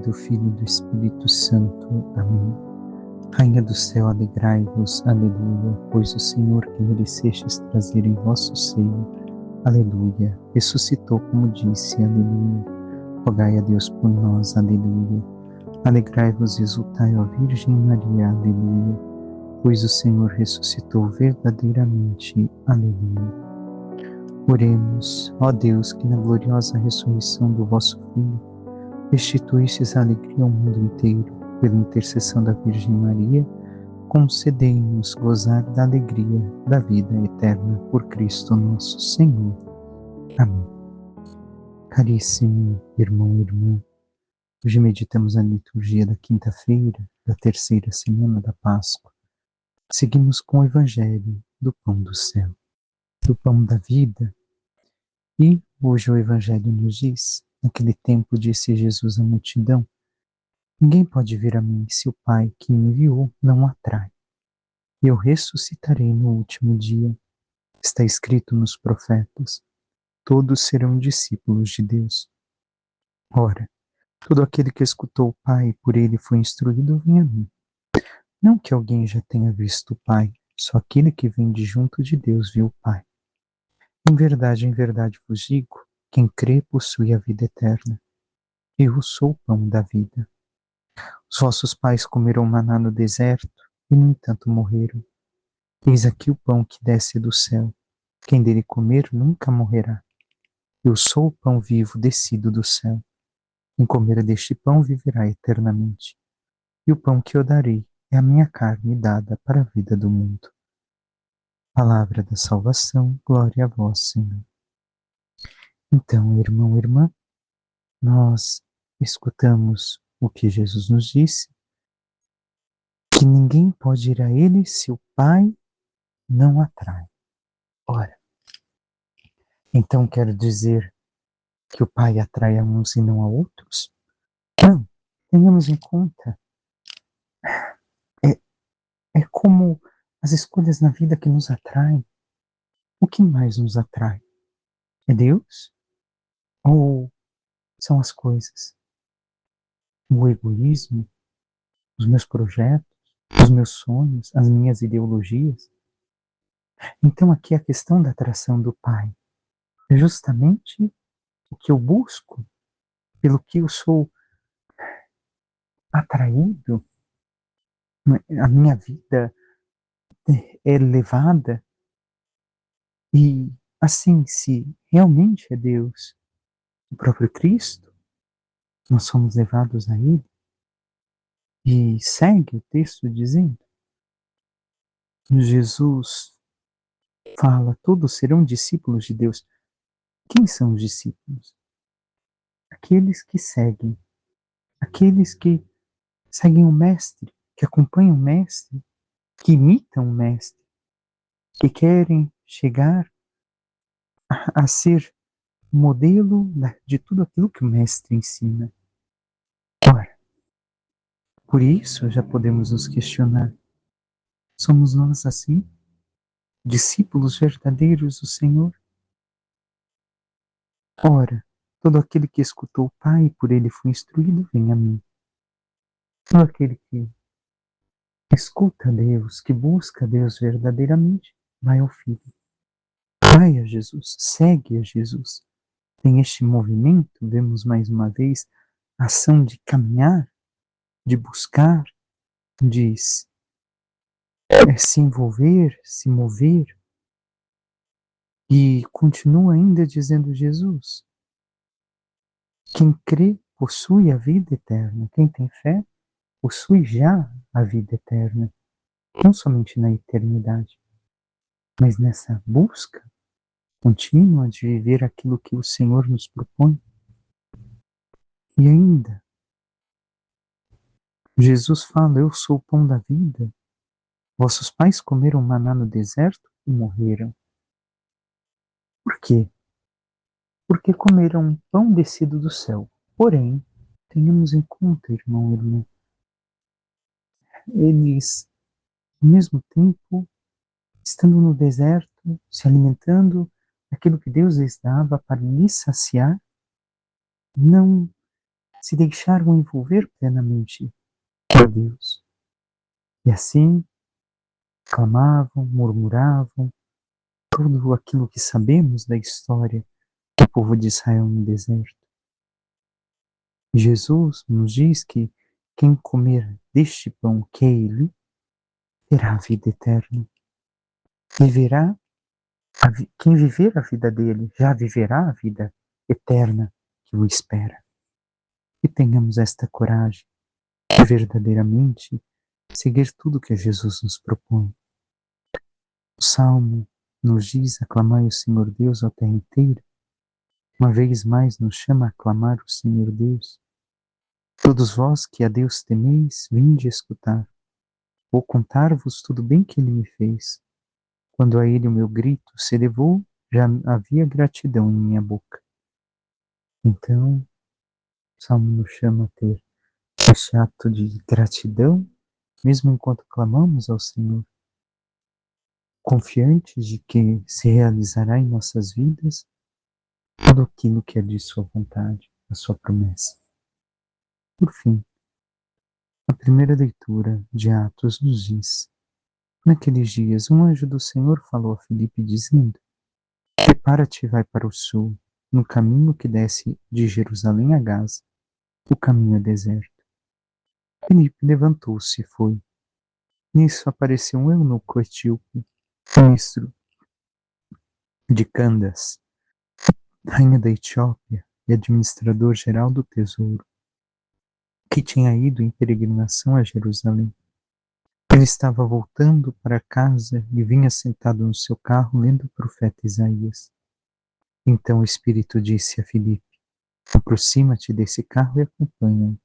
do Filho e do Espírito Santo. Amém. Rainha do céu, alegrai-vos, aleluia, pois o Senhor que merecestes trazer em vosso seio, aleluia, ressuscitou como disse, aleluia. Rogai a Deus por nós, aleluia. Alegrai-vos e exultai, ó Virgem Maria, aleluia, pois o Senhor ressuscitou verdadeiramente, aleluia. Oremos, ó Deus, que na gloriosa ressurreição do vosso Filho, restituístes a alegria ao mundo inteiro, pela intercessão da Virgem Maria, concedei-nos gozar da alegria da vida eterna por Cristo nosso Senhor. Amém. Caríssimo irmão e irmã, hoje meditamos a liturgia da quinta-feira da terceira semana da Páscoa. Seguimos com o Evangelho do Pão do Céu, do Pão da Vida. E hoje o Evangelho nos diz: naquele tempo disse Jesus à multidão: ninguém pode vir a mim se o Pai que me enviou não o atrai. E eu ressuscitarei no último dia. Está escrito nos profetas: todos serão discípulos de Deus. Ora, todo aquele que escutou o Pai e por ele foi instruído, vem a mim. Não que alguém já tenha visto o Pai, só aquele que vem de junto de Deus viu o Pai. Em verdade vos digo, quem crê possui a vida eterna. Eu sou o pão da vida. Os vossos pais comeram maná no deserto e, no entanto, morreram. Eis aqui o pão que desce do céu. Quem dele comer nunca morrerá. Eu sou o pão vivo descido do céu. Quem comer deste pão viverá eternamente. E o pão que eu darei é a minha carne dada para a vida do mundo. Palavra da salvação, glória a vós, Senhor. Então, irmão e irmã, nós escutamos o que Jesus nos disse, que ninguém pode ir a Ele se o Pai não atrai. Ora, então quero dizer que o Pai atrai a uns e não a outros? Não, tenhamos em conta. É como as escolhas na vida que nos atraem. O que mais nos atrai? É Deus? Ou são as coisas? O egoísmo? Os meus projetos? Os meus sonhos? As minhas ideologias? Então aqui a questão da atração do Pai é justamente o que eu busco, pelo que eu sou atraído, a minha vida é levada. E assim, se realmente é Deus, o próprio Cristo, nós somos levados a Ele. E segue o texto dizendo: Jesus fala, todos serão discípulos de Deus. Quem são os discípulos? Aqueles que seguem o Mestre, que acompanham o Mestre, que imitam o Mestre, que querem chegar a ser modelo de tudo aquilo que o Mestre ensina. Ora, por isso já podemos nos questionar: somos nós assim? Discípulos verdadeiros do Senhor? Ora, todo aquele que escutou o Pai e por ele foi instruído, vem a mim. Todo aquele que escuta Deus, que busca Deus verdadeiramente, vai ao Filho. Vai a Jesus, segue a Jesus. Tem este movimento, vemos mais uma vez, a ação de caminhar, de buscar, de se envolver, se mover. E continua ainda dizendo Jesus: quem crê possui a vida eterna. Quem tem fé possui já a vida eterna. Não somente na eternidade, mas nessa busca contínua de viver aquilo que o Senhor nos propõe. E ainda, Jesus fala: eu sou o pão da vida. Vossos pais comeram maná no deserto e morreram. Por quê? Porque comeram pão descido do céu. Porém, tenhamos em conta, irmão e irmã, eles, ao mesmo tempo, estando no deserto, se alimentando daquilo que Deus lhes dava para lhes saciar, não se deixaram envolver plenamente por Deus. E assim clamavam, murmuravam, tudo aquilo que sabemos da história do povo de Israel no deserto. Jesus nos diz que quem comer deste pão que é Ele, terá a vida eterna. Viverá, quem viver a vida dele, já viverá a vida eterna que o espera. E tenhamos esta coragem de verdadeiramente seguir tudo que Jesus nos propõe. O Salmo nos diz: aclamai o Senhor Deus, ó terra inteira. Uma vez mais nos chama a aclamar o Senhor Deus. Todos vós que a Deus temeis, vinde escutar. Vou contar-vos tudo bem que Ele me fez. Quando a Ele o meu grito se elevou, já havia gratidão em minha boca. Então, o Salmo nos chama a ter este ato de gratidão, mesmo enquanto clamamos ao Senhor, confiantes de que se realizará em nossas vidas tudo aquilo que é de Sua vontade, a Sua promessa. Por fim, a primeira leitura de Atos nos diz: naqueles dias, um anjo do Senhor falou a Filipe, dizendo: prepara-te e vai para o sul, no caminho que desce de Jerusalém a Gaza. O caminho é deserto. Filipe levantou-se e foi. Nisso apareceu um eunuco etíope, ministro de Candace, rainha da Etiópia e administrador-geral do tesouro, que tinha ido em peregrinação a Jerusalém. Ele estava voltando para casa e vinha sentado no seu carro lendo o profeta Isaías. Então o Espírito disse a Filipe: aproxima-te desse carro e acompanha-o.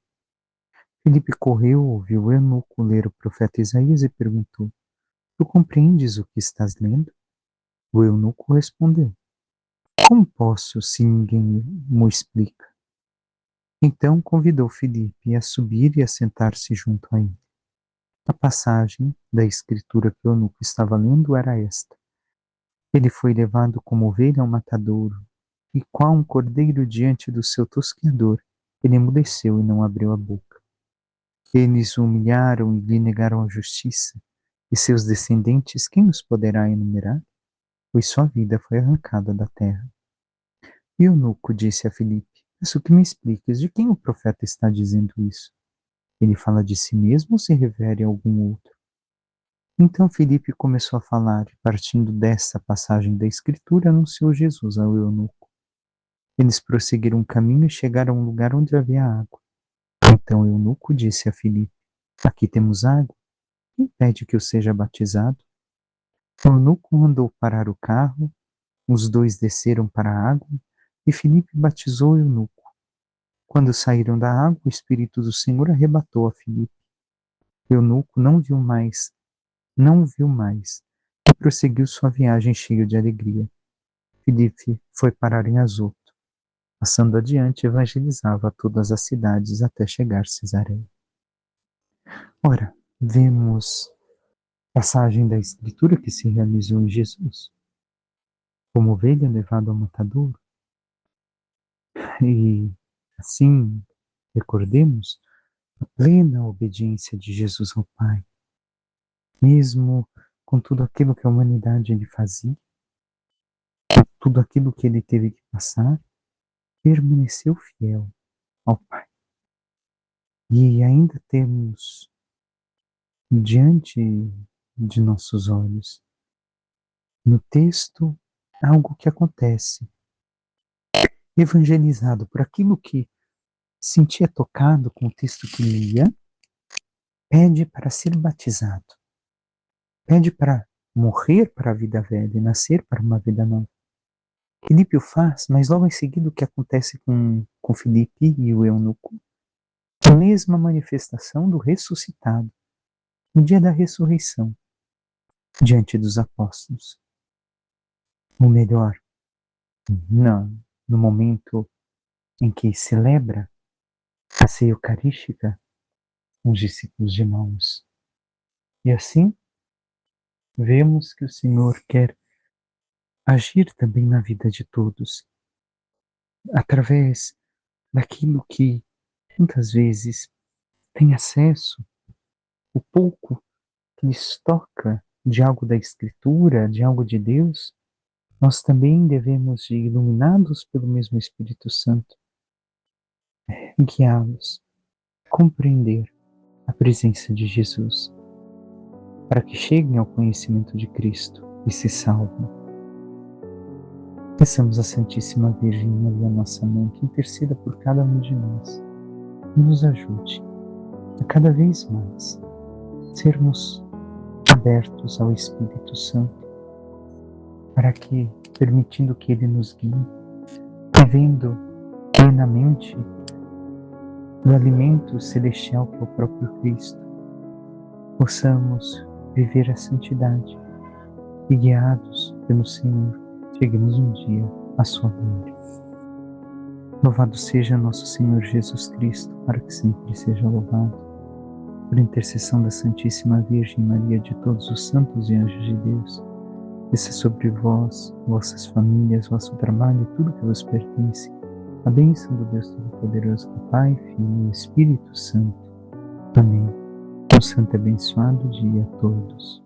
Filipe correu, ouviu o eunuco ler o profeta Isaías e perguntou: tu compreendes o que estás lendo? O eunuco respondeu: como posso, se ninguém me explica? Então convidou Filipe a subir e a sentar-se junto a ele. A passagem da escritura que o eunuco estava lendo era esta: ele foi levado como ovelha ao matadouro, e qual um cordeiro diante do seu tosqueador, ele emudeceu e não abriu a boca. Eles o humilharam e lhe negaram a justiça, e seus descendentes quem os poderá enumerar? Pois sua vida foi arrancada da terra. E o eunuco disse a Filipe: peço que me expliques de quem o profeta está dizendo isso. Ele fala de si mesmo ou se refere a algum outro? Então Filipe começou a falar, e partindo dessa passagem da Escritura, anunciou Jesus ao eunuco. Eles prosseguiram o caminho e chegaram a um lugar onde havia água. Então o eunuco disse a Filipe: aqui temos água, quem pede que eu seja batizado? O eunuco mandou parar o carro, os dois desceram para a água, e Filipe batizou o eunuco. Quando saíram da água, o Espírito do Senhor arrebatou a Filipe. O eunuco não viu mais, e prosseguiu sua viagem cheio de alegria. Filipe foi parar em Azoto. Passando adiante, evangelizava todas as cidades até chegar a Cesareia. Ora, vemos passagem da Escritura que se realizou em Jesus. Como ovelha levado ao matadouro. E assim, recordemos a plena obediência de Jesus ao Pai. Mesmo com tudo aquilo que a humanidade lhe fazia, tudo aquilo que ele teve que passar, permaneceu fiel ao Pai. E ainda temos diante de nossos olhos, no texto, algo que acontece. Evangelizado por aquilo que sentia tocado com o texto que lia, pede para ser batizado. Pede para morrer para a vida velha e nascer para uma vida nova. Filipe o faz, mas logo em seguida o que acontece com Filipe e o eunuco? A mesma manifestação do ressuscitado, no dia da ressurreição, diante dos apóstolos. Ou melhor, não, no momento em que celebra a ceia eucarística com os discípulos de Emaús. E assim, vemos que o Senhor quer agir também na vida de todos, através daquilo que muitas vezes têm acesso, o pouco que lhes toca de algo da Escritura, de algo de Deus, nós também devemos, iluminados pelo mesmo Espírito Santo, guiá-los, compreender a presença de Jesus, para que cheguem ao conhecimento de Cristo e se salvem. Peçamos à Santíssima Virgem Maria, nossa Mãe, que interceda por cada um de nós e nos ajude a cada vez mais sermos abertos ao Espírito Santo, para que, permitindo que Ele nos guie, vivendo plenamente do alimento celestial que é o próprio Cristo, possamos viver a santidade e, guiados pelo Senhor, cheguemos um dia à sua glória. Louvado seja nosso Senhor Jesus Cristo, para que sempre seja louvado. Por intercessão da Santíssima Virgem Maria, de todos os santos e anjos de Deus, desça sobre vós, vossas famílias, vosso trabalho e tudo que vos pertence, a bênção do Deus Todo-Poderoso, do Pai, Filho e Espírito Santo. Amém. Um santo e abençoado dia a todos.